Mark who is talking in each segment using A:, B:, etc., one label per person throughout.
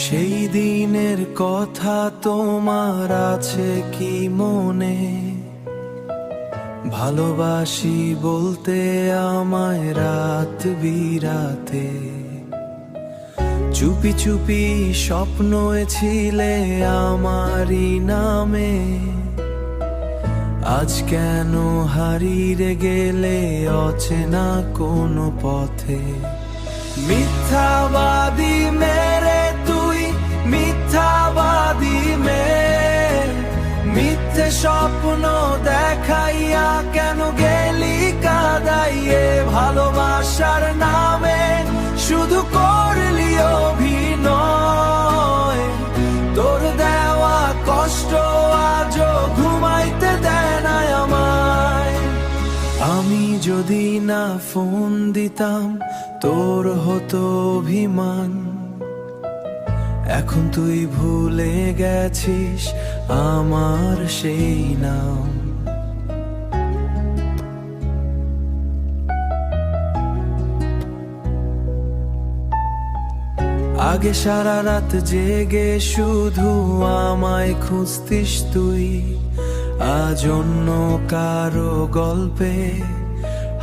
A: সেই দিনের কথা তোমার আছে কি মনে? ভালোবাসি বলতে আমায় রাত বিরাতে, চুপি চুপি স্বপ্ন ছিলে আমারই নামে। আজ কেন হারিয়ে গেলে অচেনা কোনো পথে? মিথ্যাবাদী মেরে তুই, মিথ্যাবাদী মিথ্যে স্বপ্ন দেখাইয়া কেন গেলি কাঁদাইয়ে? ভালোবাসার নামে শুধু করলি অভিনয়। তোর দেওয়া কষ্ট আজও ঘুমাইতে দেয় না আমায়। আমি যদি না ফোন দিতাম তোর হতো অভিমান। এখন তুই ভুলে গেছিস আমার সেই নাম। আগে সারা রাত জেগে শুধু আমায় খুঁজতিস তুই, আজ অন্য কারো গল্পে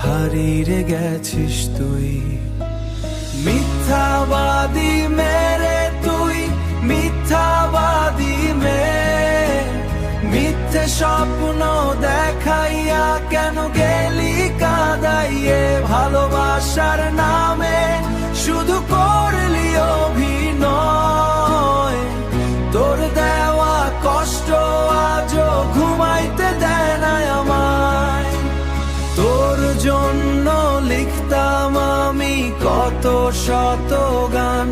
A: হারিয়ে গেছিস তুই। মিথ্যাবাদী মেরে তুই, মিথ্যাবাদী মিথ্যে স্বপ্ন দেখাইয়া কেন গেলি কাঁদাইয়ে? ভালোবাসার নামে শুধু করলি অভিনয়। তোর দেওয়া কষ্ট আজও ঘুমাইতে দেয় না আমায়। তোর জন্য লিখতাম আমি কত শত গান,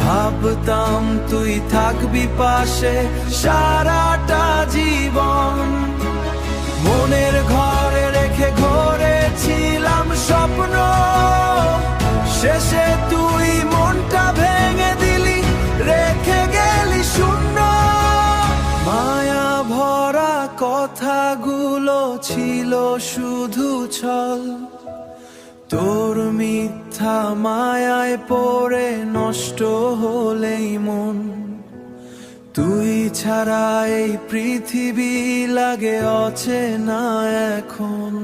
A: ভাবতাম তুই থাকবি পাশে সারাটা জীবন। মনের ঘরে রেখে ঘরেছিলাম স্বপ্ন, শেষে তুই মনটা ভেঙে দিলি, রেখে গেলি শূন্য। মায়া ভরা কথাগুলো ছিল শুধু ছল, তোর মিথ্যা মায়ায় পড়ে নষ্ট হলেই মন। তুই ছাড়া এই পৃথিবী লাগে অচেনা এখন।